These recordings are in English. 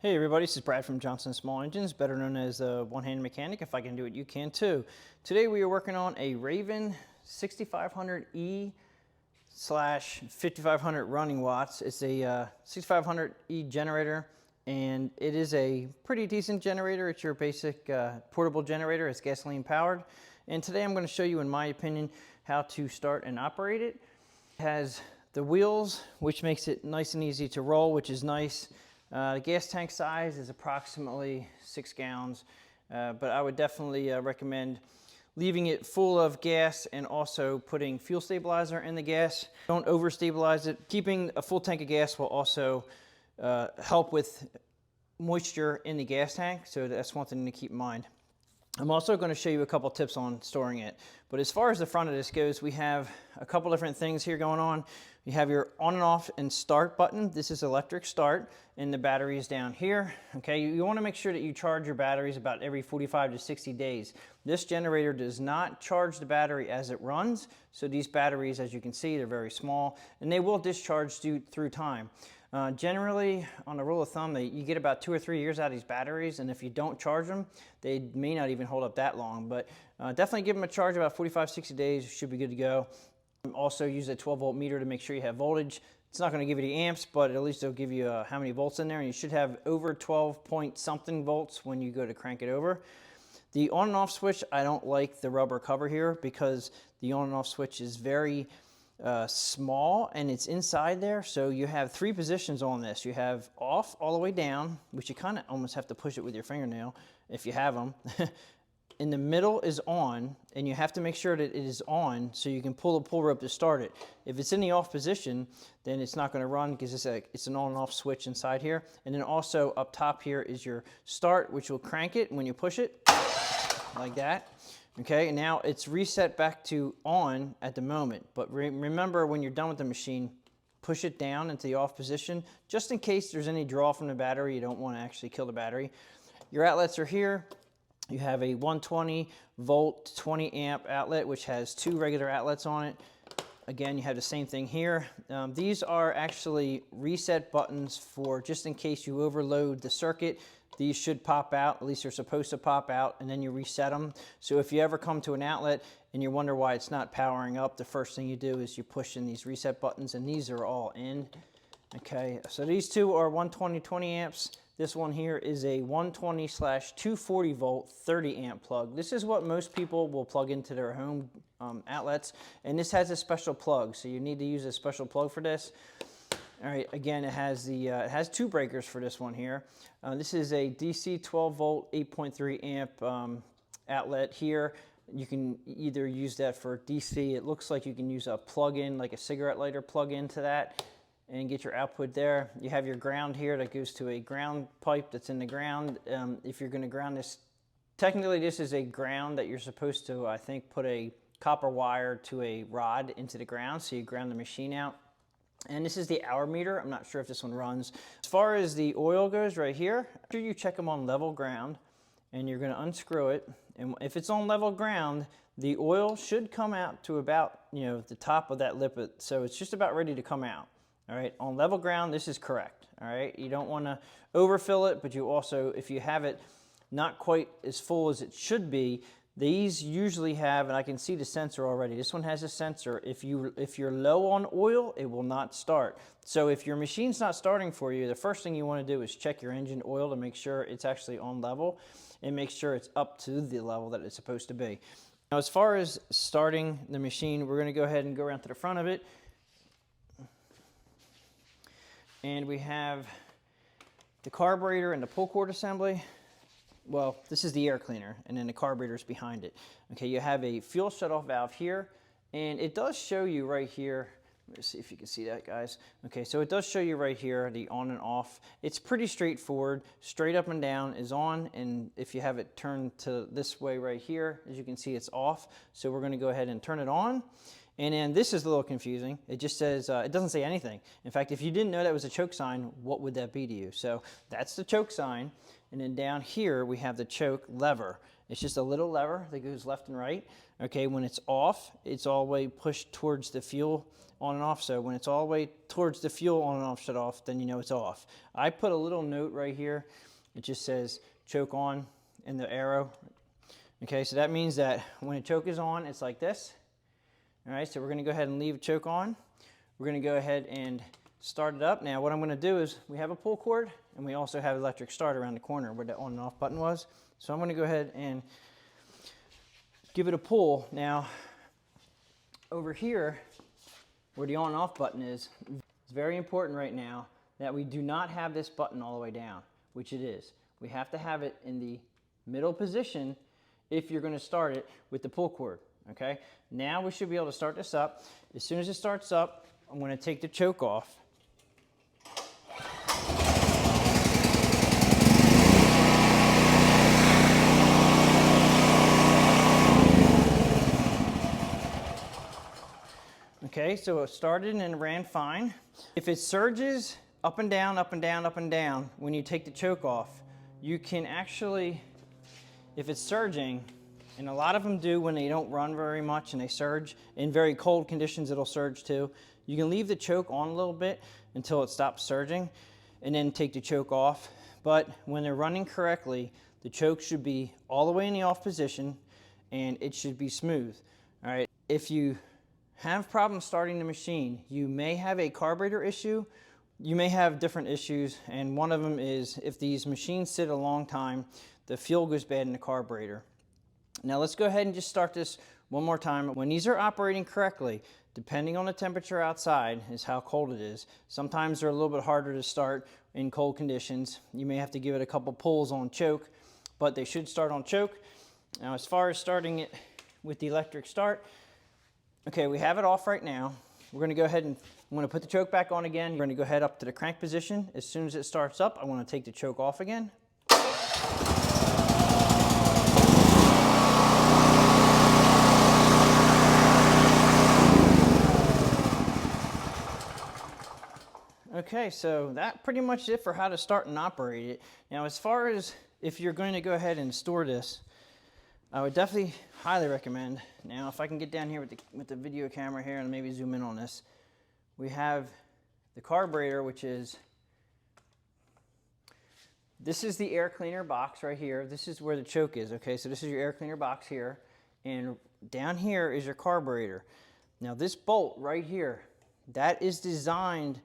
Hey everybody, this is Brad from Johnson Small Engines, better known as the one-handed mechanic. If I can do it, you can too. Today we are working on a Raven 6500E slash 5500 running watts. It's a 6500E generator, and it is a pretty decent generator. It's your basic portable generator. It's gasoline powered. And today I'm going to show you, in my opinion, how to start and operate it. It has the wheels, which makes it nice and easy to roll, which is nice. The gas tank size is approximately 6 gallons, but I would definitely recommend leaving it full of gas and also putting fuel stabilizer in the gas. Don't over stabilize it. Keeping a full tank of gas will also help with moisture in the gas tank, so that's one thing to keep in mind. I'm also going to show you a couple tips on storing it. But as far as the front of this goes, we have a couple different things here going on. You have your on and off and start button. This is electric start, and the battery is down here. Okay, you want to make sure that you charge your batteries about every 45 to 60 days. This generator does not charge the battery as it runs, so these batteries, as you can see, they're very small, and they will discharge through time. Generally, on a rule of thumb, you get about 2 or 3 years out of these batteries, and if you don't charge them, they may not even hold up that long. But definitely give them a charge about 45, 60 days, you should be good to go. Also use a 12-volt meter to make sure you have voltage. It's not going to give you the amps, but at least it'll give you how many volts in there, and you should have over 12 point something volts when you go to crank it over. The on and off switch, I don't like the rubber cover here because the on and off switch is very small and it's inside there. So you have 3 positions on this. You have off all the way down, which you kind of almost have to push it with your fingernail if you have them. In the middle is on, and you have to make sure that it is on so you can pull the pull rope to start it. If it's in the off position, then it's not going to run because it's an on and off switch inside here. And then also up top here is your start, which will crank it when you push it like that. Okay, and now it's reset back to on at the moment. But remember, when you're done with the machine, push it down into the off position, just in case there's any draw from the battery. You don't want to actually kill the battery. Your outlets are here. You have a 120 volt, 20 amp outlet, which has 2 regular outlets on it. Again, you have the same thing here. These are actually reset buttons for just in case you overload the circuit. These should pop out, at least they're supposed to pop out, and then you reset them. So if you ever come to an outlet and you wonder why it's not powering up, the first thing you do is you push in these reset buttons, and these are all in. Okay, so these 2 are 120, 20 amps. This one here is a 120/240 volt 30 amp plug. This is what most people will plug into their home outlets, and this has a special plug, so you need to use a special plug for this. All right, again, it has 2 breakers for this one here. This is a DC 12 volt 8.3 amp outlet here. You can either use that for DC. It looks like you can use a plug-in, like a cigarette lighter plug-in to that, and get your output there. You have your ground here that goes to a ground pipe that's in the ground. If you're going to ground this, technically this is a ground that you're supposed to, I think, put a copper wire to a rod into the ground, so you ground the machine out. And this is the hour meter. I'm not sure if this one runs. As far as the oil goes right here, make sure you check them on level ground, and you're going to unscrew it. And if it's on level ground, the oil should come out to about, the top of that lip, so it's just about ready to come out. All right, on level ground, this is correct. All right, you don't want to overfill it, but you also, if you have it not quite as full as it should be, these usually have, and I can see the sensor already. This one has a sensor. If you're low on oil, it will not start. So if your machine's not starting for you, the first thing you want to do is check your engine oil to make sure it's actually on level, and make sure it's up to the level that it's supposed to be. Now, as far as starting the machine, we're going to go ahead and go around to the front of it. And we have the carburetor and the pull cord assembly. Well, this is the air cleaner, and then the carburetor is behind it. Okay, you have a fuel shutoff valve here, and it does show you right here. Let's see if you can see that, guys. Okay, so it does show you right here the on and off. It's pretty straightforward. Straight up and down is on, and if you have it turned to this way right here, as you can see, it's off. So we're going to go ahead and turn it on. And then this is a little confusing. It just says, it doesn't say anything. In fact, if you didn't know that was a choke sign, what would that be to you? So that's the choke sign. And then down here, we have the choke lever. It's just a little lever that goes left and right. Okay, when it's off, it's all the way pushed towards the fuel on and off. So when it's all the way towards the fuel on and off, shut off, then you know it's off. I put a little note right here. It just says choke on in the arrow. Okay, so that means that when a choke is on, it's like this. All right, so we're gonna go ahead and leave choke on. We're gonna go ahead and start it up. Now what I'm gonna do is, we have a pull cord and we also have electric start around the corner where the on and off button was. So I'm gonna go ahead and give it a pull. Now, over here, where the on and off button is, it's very important right now that we do not have this button all the way down, which it is. We have to have it in the middle position if you're gonna start it with the pull cord, okay? Now we should be able to start this up. As soon as it starts up, I'm gonna take the choke off. Okay, so it started and ran fine. If it surges up and down, up and down, up and down, when you take the choke off, you can actually, if it's surging, and a lot of them do when they don't run very much and they surge, in very cold conditions it'll surge too, you can leave the choke on a little bit until it stops surging and then take the choke off. But when they're running correctly, the choke should be all the way in the off position and it should be smooth. All right, if you have problems starting the machine, you may have a carburetor issue. You may have different issues, and one of them is if these machines sit a long time, the fuel goes bad in the carburetor. Now let's go ahead and just start this one more time. When these are operating correctly, depending on the temperature outside is how cold it is. Sometimes they're a little bit harder to start in cold conditions. You may have to give it a couple pulls on choke, but they should start on choke. Now as far as starting it with the electric start, okay, we have it off right now. We're gonna go ahead and I'm gonna put the choke back on again. You're gonna go ahead up to the crank position. As soon as it starts up, I wanna take the choke off again. Okay, so that pretty much is it for how to start and operate it. Now, as far as if you're going to go ahead and store this, I would definitely highly recommend. Now, if I can get down here with the video camera here and maybe zoom in on this, we have the carburetor, which is, this is the air cleaner box right here. This is where the choke is, okay? So this is your air cleaner box here, and down here is your carburetor. Now, this bolt right here, that is designed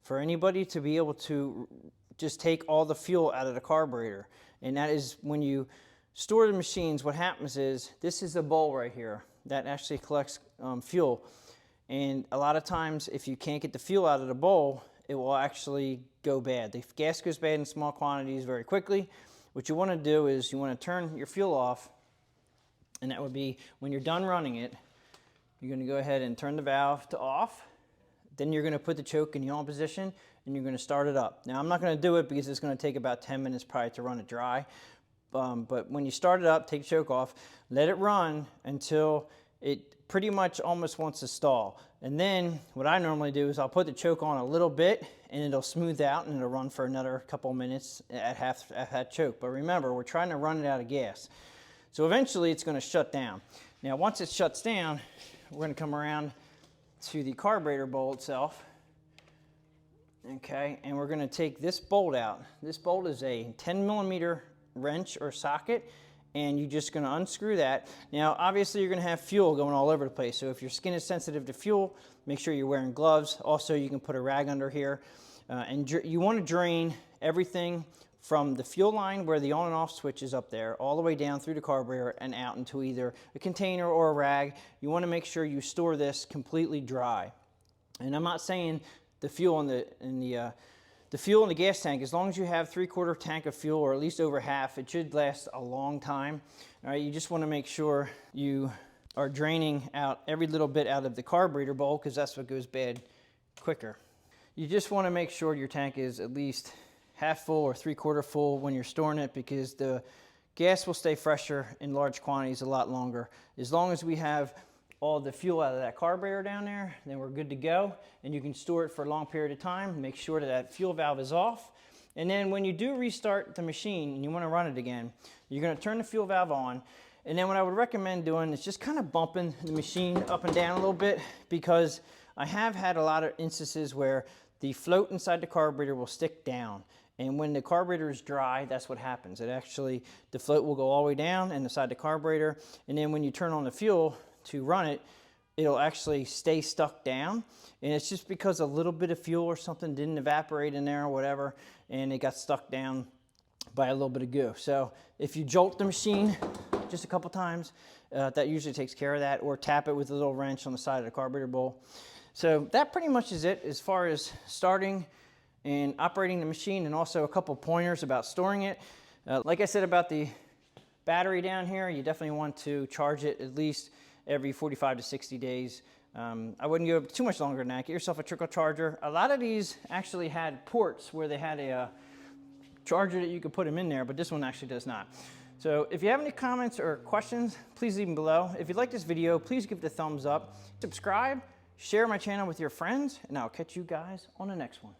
for anybody to be able to just take all the fuel out of the carburetor. And that is when you store the machines, what happens is, this is a bowl right here that actually collects fuel. And a lot of times, if you can't get the fuel out of the bowl, it will actually go bad. The gas goes bad in small quantities very quickly. What you want to do is you want to turn your fuel off, and that would be when you're done running it, you're going to go ahead and turn the valve to off. Then you're going to put the choke in the on position, and you're going to start it up. Now, I'm not going to do it because it's going to take about 10 minutes probably to run it dry. But when you start it up, take the choke off, let it run until it pretty much almost wants to stall. And then what I normally do is I'll put the choke on a little bit and it'll smooth out and it'll run for another couple of minutes at half choke. But remember, we're trying to run it out of gas. So eventually it's going to shut down. Now once it shuts down, we're going to come around to the carburetor bowl itself. Okay, and we're going to take this bolt out. This bolt is a 10mm wrench or socket, and you're just going to unscrew that. Now obviously you're going to have fuel going all over the place, so if your skin is sensitive to fuel, make sure you're wearing gloves. Also, you can put a rag under here, and you want to drain everything from the fuel line where the on and off switch is up there all the way down through the carburetor and out into either a container or a rag. You want to make sure you store this completely dry. And I'm not saying the fuel in the fuel in the gas tank, as long as you have 3/4 tank of fuel, or at least over half, it should last a long time. All right, you just want to make sure you are draining out every little bit out of the carburetor bowl, because that's what goes bad quicker. You just want to make sure your tank is at least half full or 3/4 full when you're storing it, because the gas will stay fresher in large quantities a lot longer. As long as we have all the fuel out of that carburetor down there, then we're good to go. And you can store it for a long period of time. Make sure that that fuel valve is off. And then when you do restart the machine and you want to run it again, you're going to turn the fuel valve on. And then what I would recommend doing is just kind of bumping the machine up and down a little bit, because I have had a lot of instances where the float inside the carburetor will stick down. And when the carburetor is dry, that's what happens. It actually, the float will go all the way down and inside the carburetor. And then when you turn on the fuel to run it, it'll actually stay stuck down. And it's just because a little bit of fuel or something didn't evaporate in there or whatever, and it got stuck down by a little bit of goo. So if you jolt the machine just a couple times, that usually takes care of that, or tap it with a little wrench on the side of the carburetor bowl. So that pretty much is it as far as starting and operating the machine, and also a couple pointers about storing it. Like I said about the battery down here, you definitely want to charge it at least every 45 to 60 days. I wouldn't go too much longer than that. Get yourself a trickle charger. A lot of these actually had ports where they had a charger that you could put them in there, but this one actually does not. So if you have any comments or questions, please leave them below. If you like this video, please give it a thumbs up. Subscribe, share my channel with your friends, and I'll catch you guys on the next one.